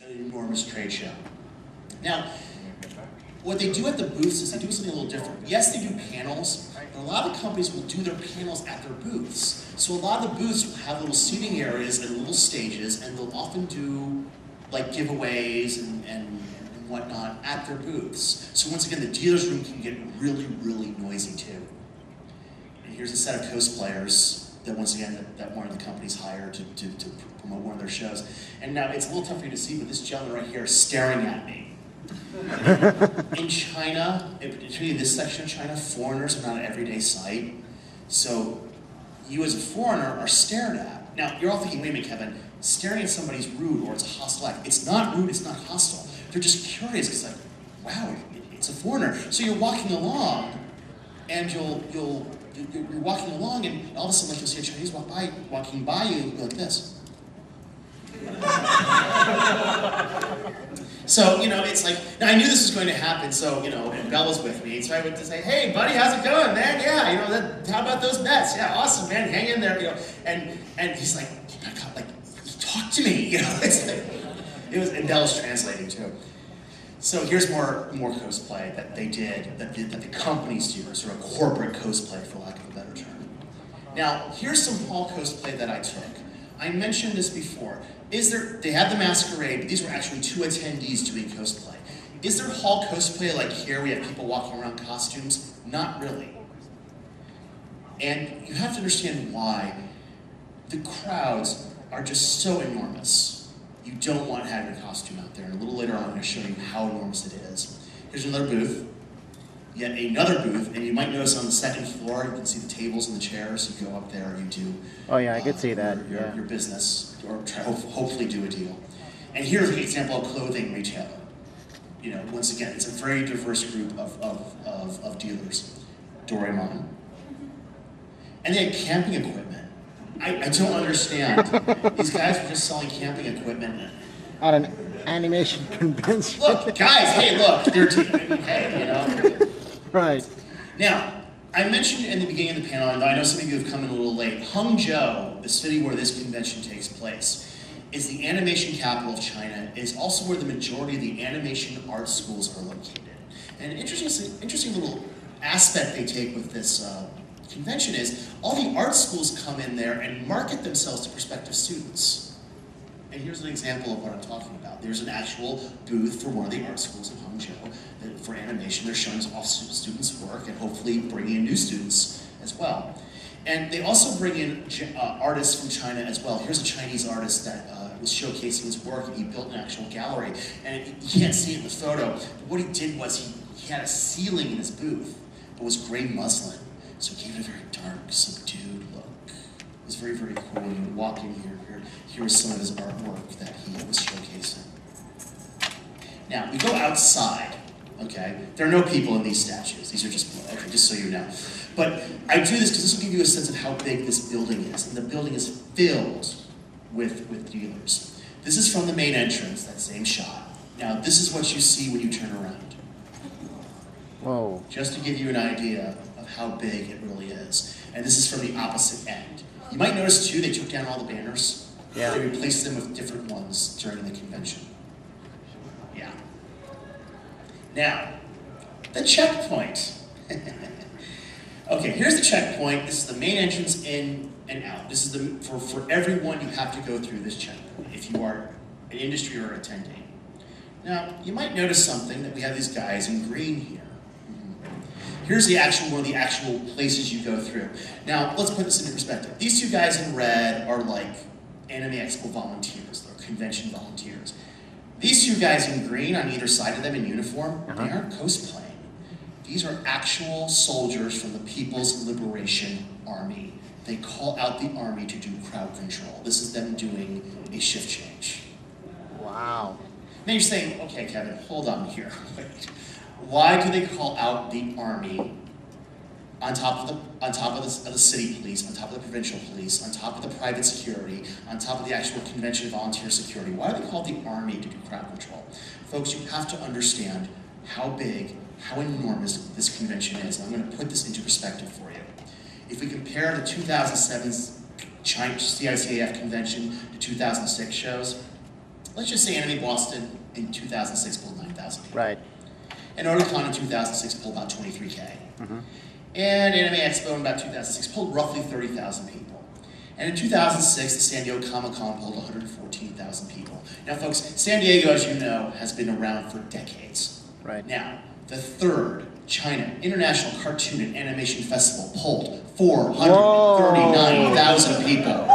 an enormous trade show. Now, what they do at the booths is they do something a little different. Yes, they do panels, but a lot of companies will do their panels at their booths. So a lot of the booths will have little seating areas and little stages, and they'll often do like giveaways and whatnot at their booths. So once again, the dealer's room can get really, really noisy too. And here's a set of cosplayers that once again, that one of the companies hired to promote one of their shows. And now it's a little tough for you to see, but this gentleman right here is staring at me. In China, particularly in this section of China, foreigners are not an everyday sight. So you as a foreigner are stared at. Now, you're all thinking, wait a minute, Kevin, staring at somebody's rude or it's a hostile act. It's not rude, it's not hostile. They're just curious, because like, wow, it's a foreigner. So you're walking along, and you're walking along, and all of a sudden, like, you'll see a Chinese walking by you, and go like this. So, you know, it's like, now I knew this was going to happen, so, you know, and Belle was with me, so I went to say, hey, buddy, how's it going, man? Yeah, you know, how about those bets? Yeah, awesome, man, hang in there, you know. And he's like, oh my God, like, talk to me, you know. It's like, and Belle was translating too. So here's more cosplay that they did, that the companies do, or sort of corporate cosplay, for lack of a better term. Now, here's some hall cosplay that I took. I mentioned this before. They had the masquerade, but these were actually 2 attendees doing cosplay. Is there hall cosplay like here, we have people walking around costumes? Not really. And you have to understand why. The crowds are just so enormous. You don't want to have your costume out there. And a little later on, I'm going to show you how enormous it is. Here's another booth. Yet another booth, and you might notice on the second floor, you can see the tables and the chairs. You go up there, you do. Oh yeah, I could see that. Your business, or hopefully do a deal. And here's an example of clothing retailer. You know, once again, it's a very diverse group of dealers. Doraemon. And they had camping equipment. I don't understand. These guys were just selling camping equipment. At an animation convention. Look, guys, hey, look, they're hey, you know. Right. Now, I mentioned in the beginning of the panel, and I know some of you have come in a little late, Hangzhou, the city where this convention takes place, is the animation capital of China. It is also where the majority of the animation art schools are located. And an interesting little aspect they take with this convention is all the art schools come in there and market themselves to prospective students. And here's an example of what I'm talking about. There's an actual booth for one of the art schools in Hangzhou that for animation. They're showing off students' work and hopefully bringing in new students as well. And they also bring in artists from China as well. Here's a Chinese artist that was showcasing his work, and he built an actual gallery. And you can't see it in the photo, but what he did was he had a ceiling in his booth that was gray muslin. So it gave it a very dark, subdued look. It was very, very cool. You walk in here. Here was some of his artwork that he was showcasing. Now, we go outside, okay? There are no people in these statues. These are just, okay, just so you know. But I do this because this will give you a sense of how big this building is. And the building is filled with dealers. This is from the main entrance, that same shot. Now, this is what you see when you turn around. Whoa. Just to give you an idea of how big it really is. And this is from the opposite end. You might notice, too, they took down all the banners. Yeah. They replaced them with different ones during the convention. Yeah. Now, the checkpoint. Okay, here's the checkpoint. This is the main entrance in and out. This is for everyone, you have to go through this checkpoint if you are an industry or attending. Now, you might notice something, that we have these guys in green here. Here's one of the actual places you go through. Now, let's put this into perspective. These 2 guys in red are like Anime Expo volunteers, they're convention volunteers. These 2 guys in green on either side of them in uniform, they aren't cosplaying. These are actual soldiers from the People's Liberation Army. They call out the army to do crowd control. This is them doing a shift change. Wow. Now you're saying, okay, Kevin, hold on here. Why do they call out the army on top of the city police, on top of the provincial police, on top of the private security, on top of the actual convention volunteer security? Why do they call the army to do crowd control? Folks, you have to understand how big, how enormous this convention is. And I'm going to put this into perspective for you. If we compare the 2007 CICAF convention to 2006 shows, let's just say Anime Boston in 2006 pulled 9,000 people. Right. And Otakon in 2006 pulled about 23K. And Anime Expo in about 2006 pulled roughly 30,000 people. And in 2006, the San Diego Comic-Con pulled 114,000 people. Now folks, San Diego, as you know, has been around for decades. Right. Now, the third China International Cartoon and Animation Festival pulled 439,000 people.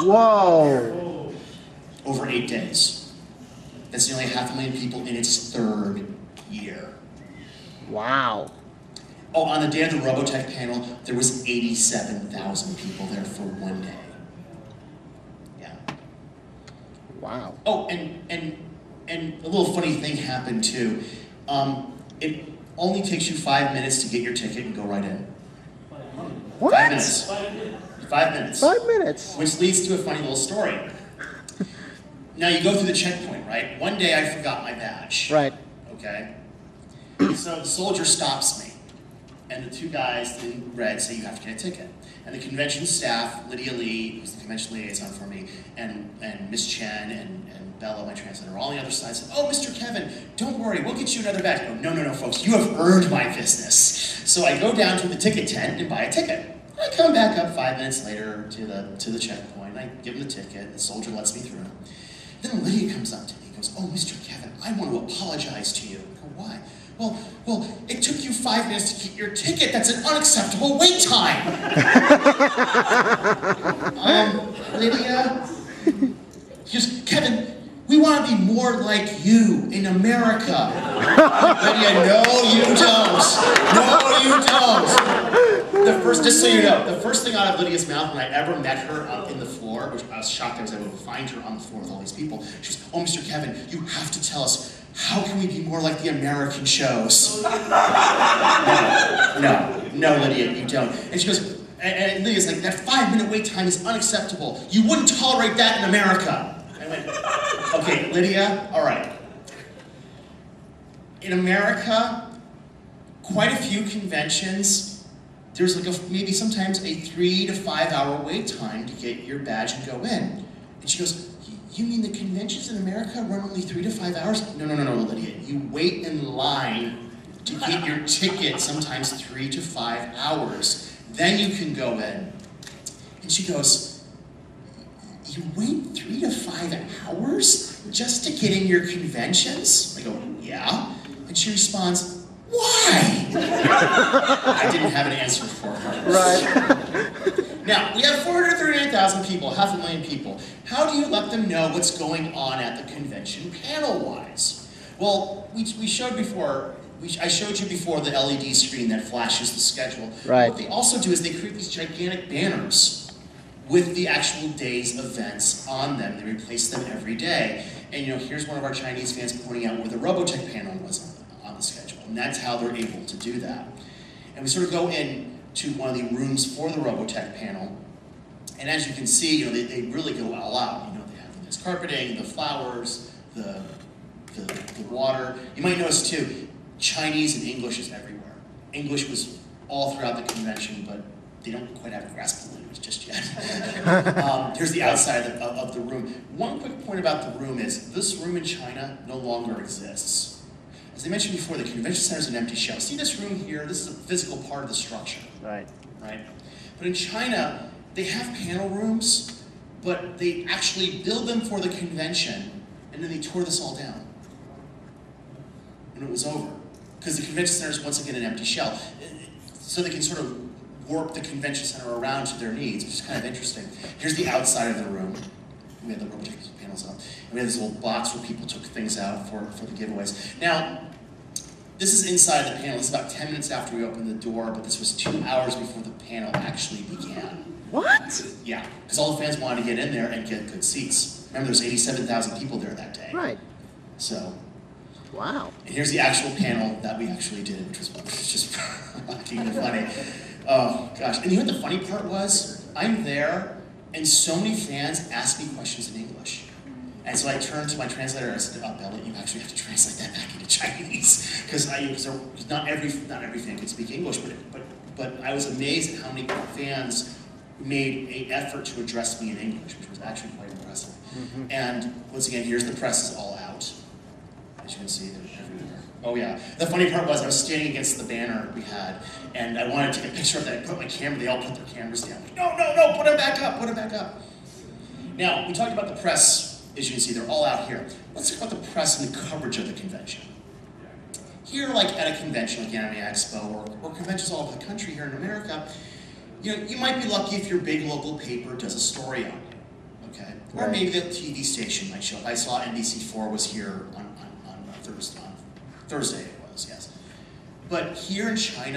Whoa. Over 8 days. That's nearly 500,000 people in its third year. Wow. Oh, on the day of the Robotech panel, there was 87,000 people there for one day. Yeah. Wow. Oh, and a little funny thing happened too. It only takes you 5 minutes to get your ticket and go right in. What? 5 minutes. 5 minutes. 5 minutes. Which leads to a funny little story. Now you go through the checkpoint, right? One day I forgot my badge. Right. Okay? So the soldier stops me. And the two guys in red say you have to get a ticket. And the convention staff, Lydia Lee, who's the convention liaison for me, and Miss Chen and Bella, my translator, are all on the other side, said, oh, Mr. Kevin, don't worry, we'll get you another badge. I go, no, folks, you have earned my business. So I go down to the ticket tent and buy a ticket. I come back up 5 minutes later to the checkpoint. I give him the ticket. The soldier lets me through. Then Lydia comes up to me and goes, oh, Mr. Kevin, I want to apologize to you. I go, why? Well, it took you 5 minutes to get your ticket. That's an unacceptable wait time. Lydia? He goes, Kevin, we want to be more like you in America. Lydia, no, you don't. No, you don't. Just so you know, the first thing out of Lydia's mouth when I ever met her in the floor, which I was shocked I was able to find her on the floor with all these people, she goes, oh, Mr. Kevin, you have to tell us, how can we be more like the American shows? No, Lydia, you don't. And she goes, and Lydia's like, that 5 minute wait time is unacceptable. You wouldn't tolerate that in America. I went, okay, Lydia, all right. In America, quite a few conventions, there's like maybe sometimes a 3 to 5 hour wait time to get your badge and go in. And she goes, you mean the conventions in America run only 3 to 5 hours? No, Lydia. You wait in line to get your ticket sometimes 3 to 5 hours. Then you can go in. And she goes, you wait 3 to 5 hours just to get in your conventions? I go, yeah. And she responds, why? I didn't have an answer for her. Right. Now, we have 439,000 people, 500,000 people. How do you let them know what's going on at the convention panel-wise? Well, I showed you before the LED screen that flashes the schedule. Right. What they also do is they create these gigantic banners with the actual day's events on them. They replace them every day. And here's one of our Chinese fans pointing out where the Robotech panel was on the schedule. And that's how they're able to do that. And we sort of go in to one of the rooms for the Robotech panel. And as you can see, they really go all out. They have this carpeting, the flowers, the water. You might notice too, Chinese and English is everywhere. English was all throughout the convention, but they don't quite have a grasp of the language just yet. Here's the outside of the room. One quick point about the room is, this room in China no longer exists. As I mentioned before, the convention center is an empty shell. See this room here? This is a physical part of the structure. Right. But in China, they have panel rooms, but they actually build them for the convention, and then they tore this all down when it was over. Because the convention center is once again an empty shell. So they can sort of warp the convention center around to their needs, which is kind of interesting. Here's the outside of the room. We had the Robotech panels up. And we had this little box where people took things out for the giveaways. Now, this is inside the panel. This is about 10 minutes after we opened the door, but this was 2 hours before the panel actually began. What? Yeah, because all the fans wanted to get in there and get good seats. Remember, there's 87,000 people there that day. Right. So. Wow. And here's the actual panel that we actually did, which was just fucking funny. Oh, gosh. And you know what the funny part was? I'm there, and so many fans ask me questions in English. And so I turned to my translator and I said, Bella, you actually have to translate that back into Chinese. Because not every fan could speak English, but I was amazed at how many fans made an effort to address me in English, which was actually quite impressive. And once again, here's the press is all out. As you can see, they're everywhere. Oh yeah. The funny part was I was standing against the banner we had, and I wanted to take a picture of that. I put my camera, they all put their cameras down. Like, no, no, no, put it back up, put it back up. Now, we talked about the press, as you can see, they're all out here. Let's talk about the press and the coverage of the convention. Here, like at a convention like Anime Expo or conventions all over the country here in America, you might be lucky if your big local paper does a story on you, okay? Or maybe the TV station might show up. I saw NBC4 was here on Thursday it was, yes. But here in China,